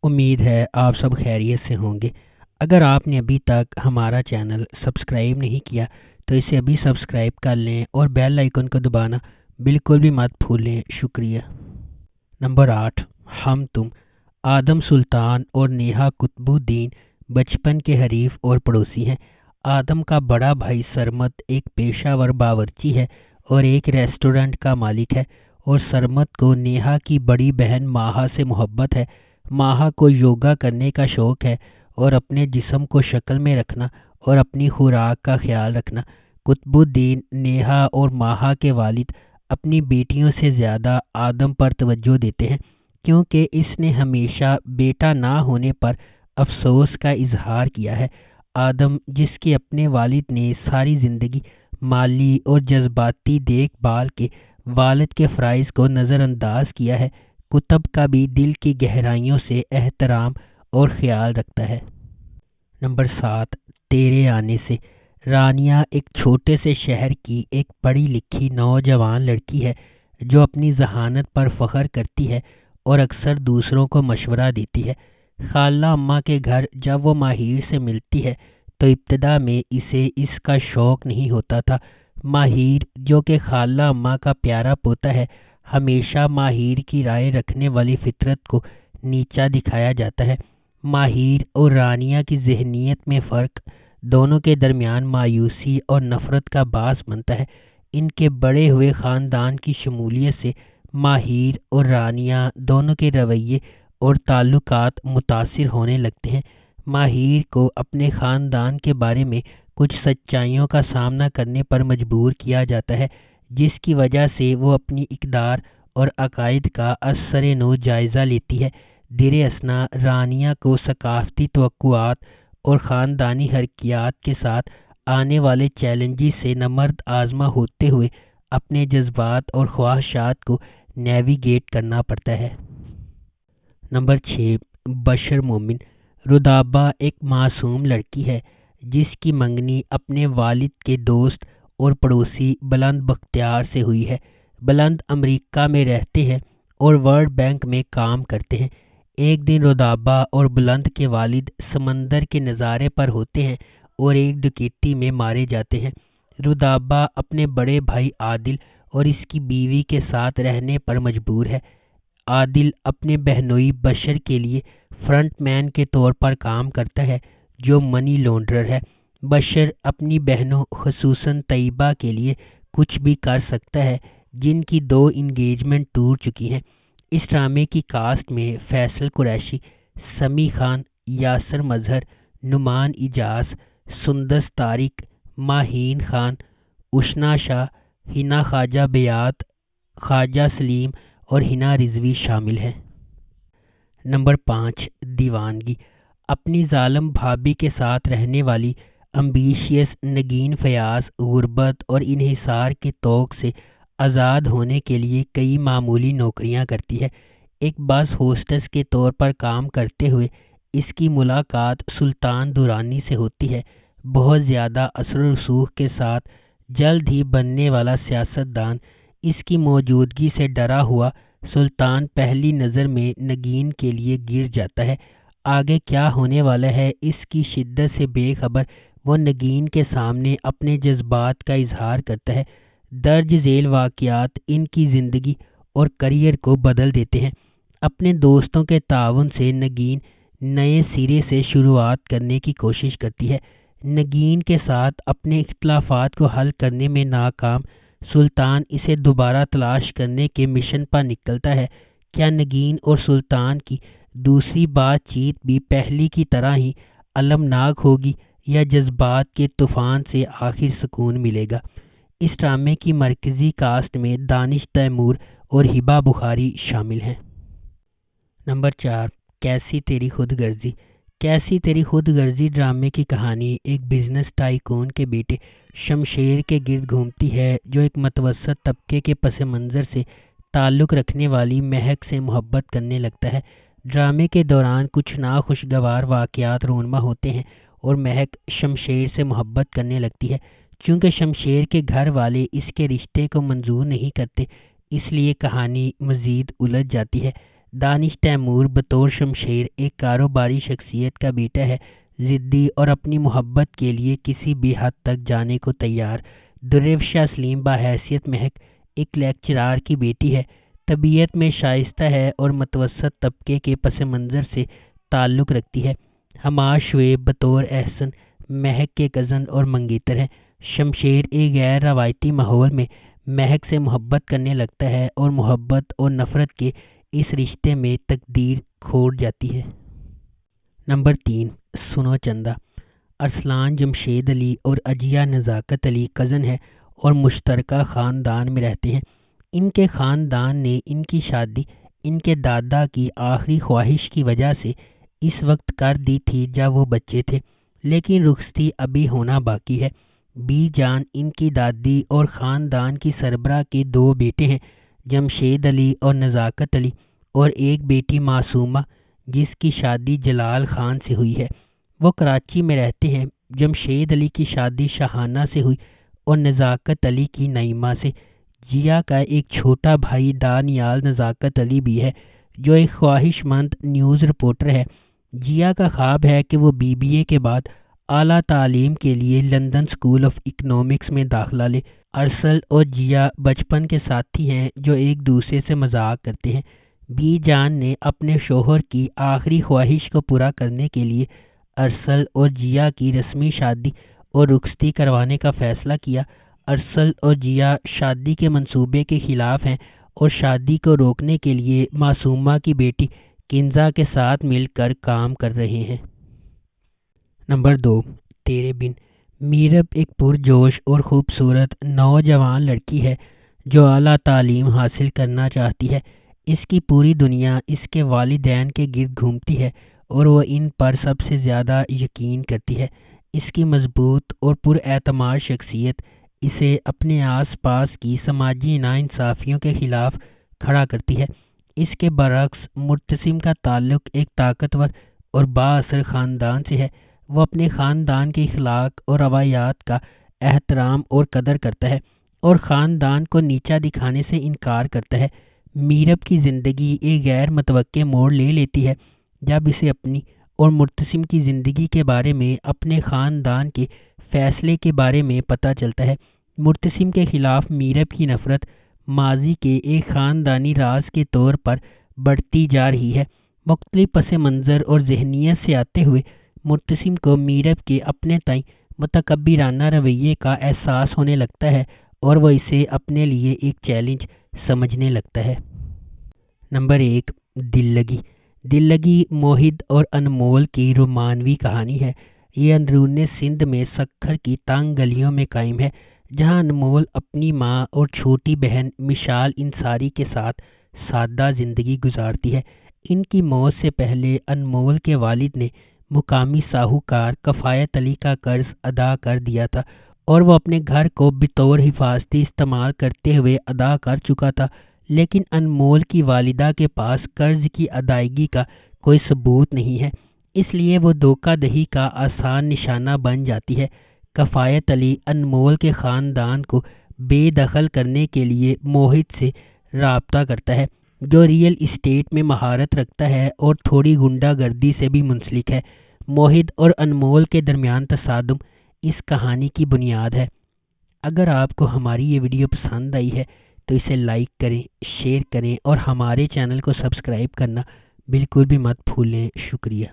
امید ہے آپ سب خیریت سے ہوں گے۔ اگر آپ نے ابھی تک ہمارا چینل سبسکرائب نہیں کیا تو اسے ابھی سبسکرائب کر لیں اور بیل آئیکن کو دبانا بالکل بھی مت بھولیں۔ شکریہ۔ نمبر 8، ہم تم۔ آدم سلطان اور نیہا قطب الدین بچپن کے حریف اور پڑوسی ہیں۔ آدم کا بڑا بھائی سرمد ایک پیشہ ور باورچی ہے اور ایک ریسٹورنٹ کا مالک ہے، اور سرمد کو نیہا کی بڑی بہن ماہا سے محبت ہے۔ ماہا کو یوگا کرنے کا شوق ہے اور اپنے جسم کو شکل میں رکھنا اور اپنی خوراک کا خیال رکھنا۔ قطب الدین، نیہا اور ماہا کے والد اپنی بیٹیوں سے زیادہ آدم پر توجہ دیتے ہیں، کیونکہ اس نے ہمیشہ بیٹا نہ ہونے پر افسوس کا اظہار کیا ہے۔ آدم، جس کے اپنے والد نے ساری زندگی مالی اور جذباتی دیکھ بھال کے والد کے فرائض کو نظر انداز کیا ہے، قطب کا بھی دل کی گہرائیوں سے احترام اور خیال رکھتا ہے۔ نمبر 7، تیرے آنے سے۔ رانیہ ایک چھوٹے سے شہر کی ایک پڑھی لکھی نوجوان لڑکی ہے جو اپنی ذہانت پر فخر کرتی ہے اور اکثر دوسروں کو مشورہ دیتی ہے۔ خالہ اماں کے گھر جب وہ ماہر سے ملتی ہے تو ابتدا میں اسے اس کا شوق نہیں ہوتا تھا۔ ماہر، جو کہ خالہ اماں کا پیارا پوتا ہے، ہمیشہ ماہر کی رائے رکھنے والی فطرت کو نیچا دکھایا جاتا ہے۔ ماہر اور رانیہ کی ذہنیت میں فرق دونوں کے درمیان مایوسی اور نفرت کا باعث بنتا ہے۔ ان کے بڑے ہوئے خاندان کی شمولیت سے ماہر اور رانیہ دونوں کے رویے اور تعلقات متاثر ہونے لگتے ہیں۔ ماہر کو اپنے خاندان کے بارے میں کچھ سچائیوں کا سامنا کرنے پر مجبور کیا جاتا ہے، جس کی وجہ سے وہ اپنی اقدار اور عقائد کا ازسر نو جائزہ لیتی ہے۔ در اثنا رانیہ کو ثقافتی توقعات اور خاندانی حرکیات کے ساتھ آنے والے چیلنجز سے نمرد آزما ہوتے ہوئے اپنے جذبات اور خواہشات کو نیویگیٹ کرنا پڑتا ہے۔ نمبر 6، بشر مومن۔ رودابہ ایک معصوم لڑکی ہے جس کی منگنی اپنے والد کے دوست اور پڑوسی بلند بختیار سے ہوئی ہے۔ بلند امریکہ میں رہتے ہیں اور ورلڈ بینک میں کام کرتے ہیں۔ ایک دن رودابہ اور بلند کے والد سمندر کے نظارے پر ہوتے ہیں اور ایک ڈکیتی میں مارے جاتے ہیں۔ رودابہ اپنے بڑے بھائی عادل اور اس کی بیوی کے ساتھ رہنے پر مجبور ہے۔ عادل اپنے بہنوئی بشر کے لیے فرنٹ مین کے طور پر کام کرتا ہے جو منی لانڈرر ہے۔ بشر اپنی بہنوں خصوصاً طیبہ کے لیے کچھ بھی کر سکتا ہے، جن کی 2 انگیجمنٹ ٹوٹ چکی ہیں۔ اس ڈرامے کی کاسٹ میں فیصل قریشی، سمیع خان، یاسر مظہر، نعمان اجاز، سندس طارق، ماہین خان، اشنا شاہ، حنا خواجہ بیات، خواجہ سلیم اور حنا رضوی شامل ہیں۔ نمبر 5، دیوانگی۔ اپنی ظالم بھابھی کے ساتھ رہنے والی امبیشیس نگین فیاض غربت اور انحصار کے طوق سے آزاد ہونے کے لیے کئی معمولی نوکریاں کرتی ہے۔ ایک بس ہوسٹس کے طور پر کام کرتے ہوئے اس کی ملاقات سلطان درانی سے ہوتی ہے۔ بہت زیادہ اثر و رسوخ کے ساتھ جلد ہی بننے والا سیاستدان، اس کی موجودگی سے ڈرا ہوا سلطان پہلی نظر میں نگین کے لیے گر جاتا ہے۔ آگے کیا ہونے والا ہے اس کی شدت سے بے خبر وہ نگین کے سامنے اپنے جذبات کا اظہار کرتا ہے۔ درج ذیل واقعات ان کی زندگی اور کریئر کو بدل دیتے ہیں۔ اپنے دوستوں کے تعاون سے نگین نئے سرے سے شروعات کرنے کی کوشش کرتی ہے۔ نگین کے ساتھ اپنے اختلافات کو حل کرنے میں ناکام سلطان اسے دوبارہ تلاش کرنے کے مشن پر نکلتا ہے۔ کیا نگین اور سلطان کی دوسری بات چیت بھی پہلی کی طرح ہی المناک ہوگی یا جذبات کے طوفان سے آخر سکون ملے گا؟ اس ڈرامے کی مرکزی کاسٹ میں دانش تیمور اور ہبہ بخاری شامل ہیں۔ نمبر 4، کیسی تیری خود غرضی۔ کیسی تیری خود غرضی ڈرامے کی کہانی ایک بزنس ٹائکون کے بیٹے شمشیر کے گرد گھومتی ہے جو ایک متوسط طبقے کے پس منظر سے تعلق رکھنے والی مہک سے محبت کرنے لگتا ہے۔ ڈرامے کے دوران کچھ ناخوشگوار واقعات رونما ہوتے ہیں اور مہک شمشیر سے محبت کرنے لگتی ہے۔ چونکہ شمشیر کے گھر والے اس کے رشتے کو منظور نہیں کرتے، اس لیے کہانی مزید الجھ جاتی ہے۔ دانش تیمور بطور شمشیر ایک کاروباری شخصیت کا بیٹا ہے، ضدی اور اپنی محبت کے لیے کسی بھی حد تک جانے کو تیار۔ دریوشا سلیم بحیثیت مہک ایک لیکچرار کی بیٹی ہے، طبیعت میں شائستہ ہے اور متوسط طبقے کے پس منظر سے تعلق رکھتی ہے۔ حماد شعیب بطور احسن مہک کے کزن اور منگیتر ہیں۔ شمشیر ایک غیر روایتی ماحول میں مہک سے محبت کرنے لگتا ہے اور محبت اور نفرت کے اس رشتے میں تقدیر کھوٹ جاتی ہے۔ نمبر 3، سنو چندہ۔ ارسلان جمشید علی اور عجیہ نزاکت علی کزن ہیں اور مشترکہ خاندان میں رہتے ہیں۔ ان کے خاندان نے ان کی شادی ان کے دادا کی آخری خواہش کی وجہ سے اس وقت کر دی تھی جب وہ بچے تھے، لیکن رخصتی ابھی ہونا باقی ہے۔ بی جان ان کی دادی اور خاندان کی سربراہ کے 2 بیٹے ہیں، جمشید علی اور نزاکت علی، اور ایک بیٹی معصومہ جس کی شادی جلال خان سے ہوئی ہے۔ وہ کراچی میں رہتے ہیں۔ جمشید علی کی شادی شاہانہ سے ہوئی اور نزاکت علی کی نعیمہ سے۔ جیا کا ایک چھوٹا بھائی دانیال نزاکت علی بھی ہے، جو ایک خواہش مند نیوز رپورٹر ہے۔ جیا کا خواب ہے کہ وہ BBA کے بعد اعلیٰ تعلیم کے لیے لندن اسکول آف اکنامکس میں داخلہ لے۔ ارسل اور جیا بچپن کے ساتھی ہیں جو ایک دوسرے سے مذاق کرتے ہیں۔ بی جان نے اپنے شوہر کی آخری خواہش کو پورا کرنے کے لیے ارسل اور جیا کی رسمی شادی اور رخصتی کروانے کا فیصلہ کیا۔ ارسل اور جیا شادی کے منصوبے کے خلاف ہیں اور شادی کو روکنے کے لیے معصومہ کی بیٹی کنزا کے ساتھ مل کر کام کر رہے ہیں۔ نمبر 2، تیرے بن۔ میرب ایک پرجوش اور خوبصورت نوجوان لڑکی ہے جو اعلیٰ تعلیم حاصل کرنا چاہتی ہے۔ اس کی پوری دنیا اس کے والدین کے گرد گھومتی ہے اور وہ ان پر سب سے زیادہ یقین کرتی ہے۔ اس کی مضبوط اور پراعتماد شخصیت اسے اپنے آس پاس کی سماجی ناانصافیوں کے خلاف کھڑا کرتی ہے۔ اس کے برعکس مرتسم کا تعلق ایک طاقتور اور بااثر خاندان سے ہے۔ وہ اپنے خاندان کے اخلاق اور روایات کا احترام اور قدر کرتا ہے اور خاندان کو نیچا دکھانے سے انکار کرتا ہے۔ میرب کی زندگی ایک غیر متوقع موڑ لے لیتی ہے جب اسے اپنی اور مرتسم کی زندگی کے بارے میں اپنے خاندان کے فیصلے کے بارے میں پتہ چلتا ہے۔ مرتسم کے خلاف میرب کی نفرت ماضی کے ایک خاندانی راز کے طور پر بڑھتی جا رہی ہے۔ مختلف پس منظر اور ذہنیت سے آتے ہوئے مرتسم کو میرب کے اپنے تئیں متکبرانہ رویے کا احساس ہونے لگتا ہے اور وہ اسے اپنے لیے ایک چیلنج سمجھنے لگتا ہے۔ نمبر 1، دل لگی۔ دل لگی موہد اور انمول کی رومانوی کہانی ہے۔ یہ اندرون سندھ میں سکھر کی تنگ گلیوں میں قائم ہے، جہاں انمول اپنی ماں اور چھوٹی بہن مشال انصاری کے ساتھ سادہ زندگی گزارتی ہے۔ ان کی موت سے پہلے انمول کے والد نے مقامی ساہوکار کفایت علی کا قرض ادا کر دیا تھا اور وہ اپنے گھر کو بطور حفاظتی استعمال کرتے ہوئے ادا کر چکا تھا، لیکن انمول کی والدہ کے پاس قرض کی ادائیگی کا کوئی ثبوت نہیں ہے، اس لیے وہ دھوکہ دہی کا آسان نشانہ بن جاتی ہے۔ کفایت علی انمول کے خاندان کو بے دخل کرنے کے لیے موہد سے رابطہ کرتا ہے، جو ریئل اسٹیٹ میں مہارت رکھتا ہے اور تھوڑی غنڈہ گردی سے بھی منسلک ہے۔ موہد اور انمول کے درمیان تصادم اس کہانی کی بنیاد ہے۔ اگر آپ کو ہماری یہ ویڈیو پسند آئی ہے تو اسے لائک کریں، شیئر کریں اور ہمارے چینل کو سبسکرائب کرنا بالکل بھی مت بھولیں۔ شکریہ۔